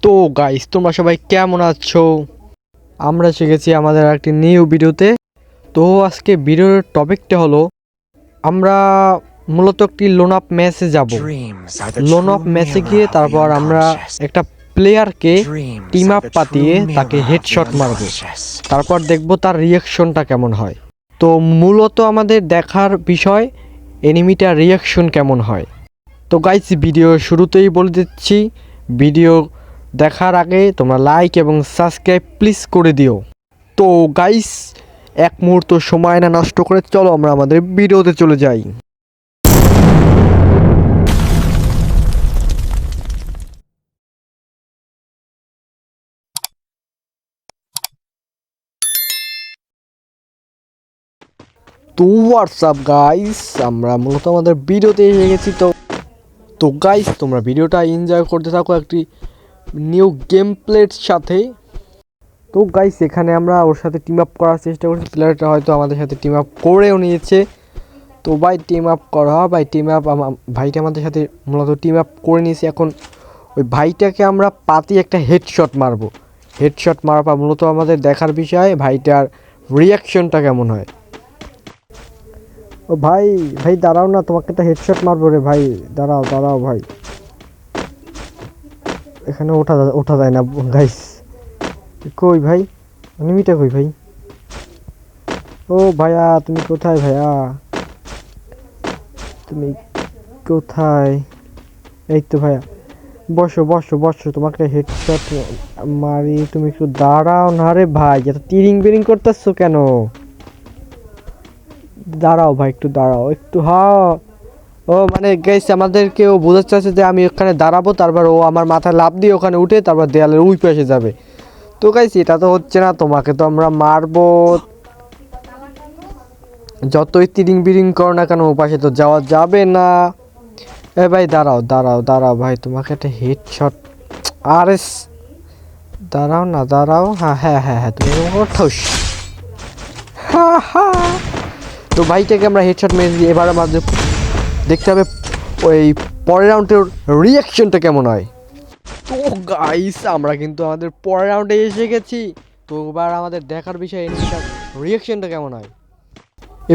তো গাইস, তোমরা সবাই কেমন আছো? আমরা শিখেছি আমাদের একটি নিউ ভিডিওতে। তো আজকে ভিডিওর টপিকটা হলো আমরা মূলত একটি লোন আপ ম্যাচে যাব। লোন আপ ম্যাচে গিয়ে তারপর আমরা একটা প্লেয়ারকে টিম আপ পাতিয়ে তাকে হেডশট মারবো, তারপর দেখব তার রিয়াকশনটা কেমন হয়। তো মূলত আমাদের দেখার বিষয় এনিমিটার রিয়াকশন কেমন হয়। তো গাইস, ভিডিও শুরুতেই বলে দিচ্ছি, ভিডিও দেখার আগে তোমরা লাইক এবং সাবস্ক্রাইব প্লিজ করে দিও। তো গাইস, এক মুহূর্ত সময় না নষ্ট করে চলো আমরা আমাদের ভিডিওতে চলে যাই। তো হোয়াটসঅ্যাপ গাইস, আমরা মূলত আমাদের ভিডিওতে এসে গেছি। তো গাইস, তোমরা ভিডিওটা এনজয় করতে থাকো একটি নিউ গেম প্লের সাথে। তো গাইস, এখানে আমরা ওর সাথে টিম আপ করার চেষ্টা করছি। প্লেয়ারটা হয়তো আমাদের সাথে টিম আপ করেও নিয়েছে। তো ভাই টিম আপ করা, ভাই টিম আপ, ভাইটা আমাদের সাথে মূলত টিম আপ করে নিয়েছে। এখন ওই ভাইটাকে আমরা পাতি একটা হেডশট মারবো। হেডশট মারার পর মূলত আমাদের দেখার বিষয় ভাইটার রিয়াকশনটা কেমন হয়। ও ভাই, ভাই দাঁড়াও না, তোমাকে একটা হেডশট মারবো রে ভাই। দাঁড়াও দাঁড়াও ভাই, এখানে ওঠা যায় না গাইস। কই ভাই, এনিমিটা কই ভাই? ও ভাইয়া, তুমি কোথায় ভাইয়া? তুমি কোথায়? এই তো ভাইয়া, বসো বসো বসো, তোমাকে হেডশট মারি। তুমি একটু দাঁড়াও না রে ভাই, এত তিরিং বিরিং করতেছো কেন? দাঁড়াও ভাই, একটু দাঁড়াও একটু। হ্যাঁ, ও মানে গাইস আমাদেরকে ও বোঝাতে চাচ্ছে যে আমি ওখানে দাঁড়াবো, তারপর ও আমার মাথায় লাফ দিয়ে ওখানে উঠে তারপর দেয়ালের ওই পাশে যাবে। তো গাইস, এটা তো হচ্ছে না, তোমাকে তো আমরা মারবো। যতই তিরিং বিরিং করো না কেন, ও পাশে তো যাওয়া যাবে না। এ ভাই দাঁড়াও দাঁড়াও দাঁড়াও ভাই, তোমাকে একটা হেডশট। আরে দাঁড়াও না, দাঁড়াও। হ্যাঁ হ্যাঁ হ্যাঁ হ্যাঁ, তুমি ঠোস। তো ভাইটাকে আমরা হেডশট মেরে দিই। এবার আমাদের দেখতে হবে ওই পরের রাউন্ডের রিয়াকশনটা কেমন হয়। তো গাইস, আমরা কিন্তু আমাদের পরের রাউন্ডে এসে গেছি। তো এবার আমাদের দেখার বিষয় এনিমিটার রিয়াকশনটা কেমন হয়।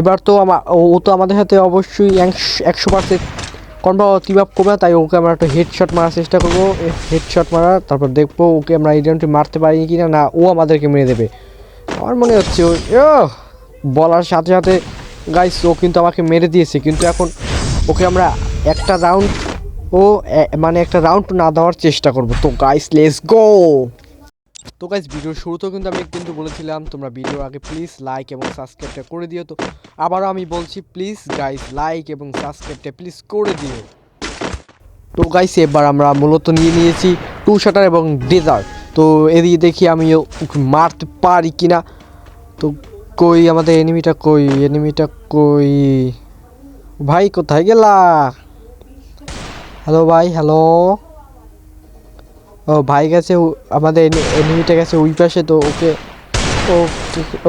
এবার তো ও তো আমাদের সাথে অবশ্যই 100% কনফার্ম টিম আপ করবে, তাই ওকে আমরা একটা হেডশট মারার চেষ্টা করবো। হেডশট মারার তারপর দেখবো ওকে আমরা এই রাউন্ডে মারতে পারি কি না, ও আমাদেরকে মেরে দেবে। আমার মনে হচ্ছে বলার সাথে সাথে গাইস ও কিন্তু আমাকে মেরে দিয়েছে, কিন্তু এখন ওকে আমরা একটা রাউন্ড মানে একটা রাউন্ড না দেওয়ার চেষ্টা করব। তো গাইস, লেটস গো। তো গাইস, ভিডিওর শুরুতেও কিন্তু আমি কিন্তু বলেছিলাম তোমরা ভিডিওর আগে প্লিজ লাইক এবং সাবস্ক্রাইবটা করে দিও। তো আবারও আমি বলছি, প্লিজ গাইস লাইক এবং সাবস্ক্রাইবটা প্লিজ করে দিও। তো গাইস, এবার আমরা মূলত নিয়েছি টু শাটার এবং ডেজার্ট। তো এদিকে দেখি আমি মারতে পারি কিনা। তো কই আমাদের এনিমিটা, কই এনিমিটা কই? ভাই কোথায় গেলা? হ্যালো ভাই, হ্যালো। ও ভাই গেছে, আমাদের এনিমিটা গেছে ওই পাশে। তো ওকে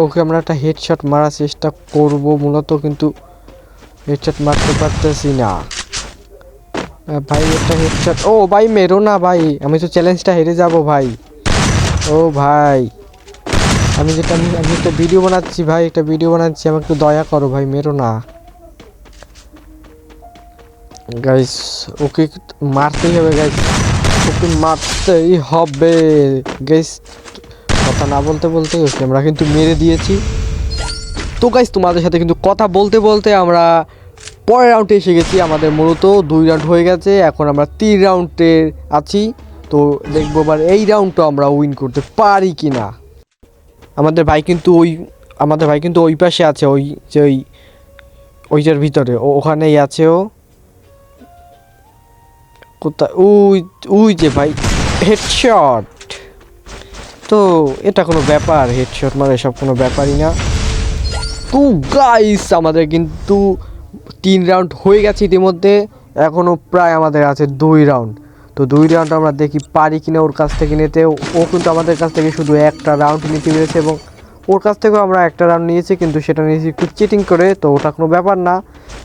ওকে আমরা একটা হেডশট মারার চেষ্টা করব মূলত, কিন্তু হেডশট মারতে পারতেছি না। ভাই একটা হেডশট। ও ভাই মেরো না ভাই, আমি তো চ্যালেঞ্জটা হেরে যাব ভাই। ও ভাই, আমি একটা ভিডিও বানাচ্ছি ভাই, একটা ভিডিও বানাচ্ছি, আমাকে একটু দয়া করো ভাই, মেরো না গাইস। ওকে মারতেই হবে গাইস, ওকে মারতেই হবে গাইস। কথা না বলতে বলতে ওকে আমরা কিন্তু মেরে দিয়েছি। তো গাইস, তোমাদের সাথে কিন্তু কথা বলতে বলতে আমরা পরের রাউন্ডে এসে গেছি। আমাদের মূলত 2 রাউন্ড হয়ে গেছে, এখন আমরা 3 রাউন্ডে আছি। তো দেখবো এবার এই রাউন্ডটা আমরা উইন করতে পারি কি না। আমাদের ভাই কিন্তু ওই পাশে আছে, ওই যে ওইটার ভিতরে, ওখানেই আছে ও। কোথায়? ওই যে ভাই, হেডশট। তো এটা কোনো ব্যাপার? হেডশট মানে এসব কোনো ব্যাপারই না। তো গাইস, আমাদের কিন্তু 3 রাউন্ড হয়ে গেছে ইতিমধ্যে, এখনও প্রায় আমাদের আছে 2 রাউন্ড। তো 2 রাউন্ড আমরা দেখি পারি কিনা ওর কাছ থেকে নিতে। ও কিন্তু আমাদের কাছ থেকে শুধু একটা রাউন্ড নিতে পেরেছে, এবং ওর কাছ থেকেও আমরা একটা রাউন্ড নিয়েছি, কিন্তু সেটা নিয়েছি একটু চিটিং করে। তো ওটা কোনো ব্যাপার না,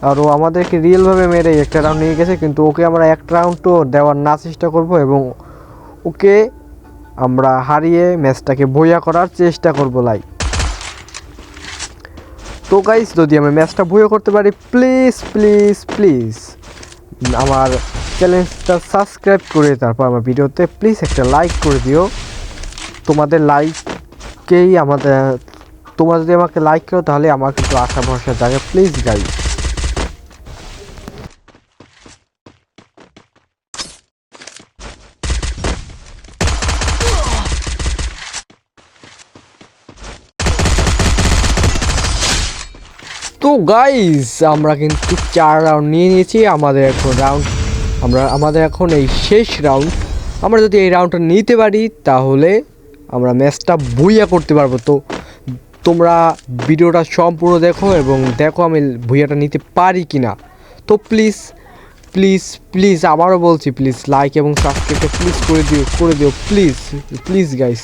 আর ও আমাদেরকে রিয়েলভাবে মেরে একটা রাউন্ড নিয়ে গেছে। কিন্তু ওকে আমরা একটা রাউন্ডও দেওয়ার না চেষ্টা করব, এবং ওকে আমরা হারিয়ে ম্যাচটাকে বইয়া করার চেষ্টা করব লাইক। তো গাইস যদি আমি ম্যাচটা বইয়া করতে পারি প্লিজ প্লিজ প্লিজ আমার চ্যানেলটা সাবস্ক্রাইব করে তারপর আমার ভিডিওতে প্লিজ একটা লাইক করে দিও। তোমাদের লাইককেই তোমরা যদি আমাকে লাইক করো তাহলে আমার কিন্তু আশা ভরসা জাগে প্লিজ গাইস। তো গাইস আমরা কিন্তু 4 রাউন্ড নিয়ে নিয়েছি। আমাদের এখন এই শেষ রাউন্ড। আমরা যদি এই রাউন্ডটা নিতে পারি তাহলে আমরা ম্যাচটা ভুইয়া করতে পারবো। তো তোমরা ভিডিওটা সম্পূর্ণ দেখো এবং দেখো আমি ভুইয়াটা নিতে পারি কি না। তো প্লিজ প্লিজ প্লিজ আবারও বলছি প্লিজ লাইক এবং সাবস্ক্রাইবটা প্লিজ করে দিও প্লিজ প্লিজ গাইস।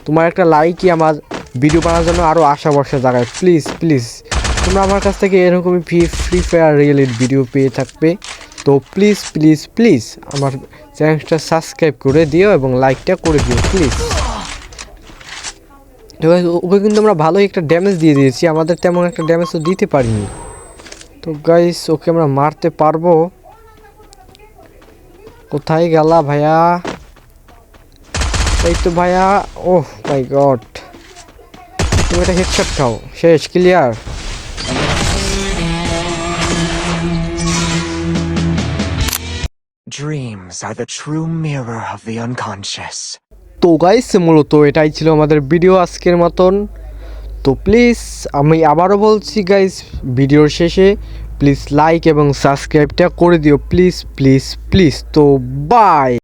তোমার একটা লাইকই আমার ভিডিও বানানোর জন্য আরও আশা ভরসা জাগায় প্লিজ প্লিজ। তোমরা আমার কাছ থেকে এরকমই ফ্রি ফায়ার রিয়েলিটি ভিডিও পেয়ে থাকবে। তো প্লিজ প্লিজ প্লিজ আমার চ্যানেলটা সাবস্ক্রাইব করে দিও এবং লাইকটা করে দিও প্লিজ। ওকে কিন্তু আমরা ভালোই একটা ড্যামেজ দিয়ে দিয়েছি, আমাদের তেমন একটা ড্যামেজ তো দিতে পারিনি। তো গাইস ওকে আমরা মারতে পারবো। কোথায় গেলা ভাইয়া? এই তো ভাইয়া। ওহ মাই গড, তুমি একটা হেডশট খাও, শেষ clear. Dreams are the true mirror of the unconscious. তো গাইস মূলত এটাই ছিল আমাদের ভিডিও আজকের মতন। তো প্লিজ আমি আবারও বলছি গাইস ভিডিওর শেষে প্লিজ লাইক এবং সাবস্ক্রাইবটা করে দিও প্লিজ প্লিজ প্লিজ। তো বাই।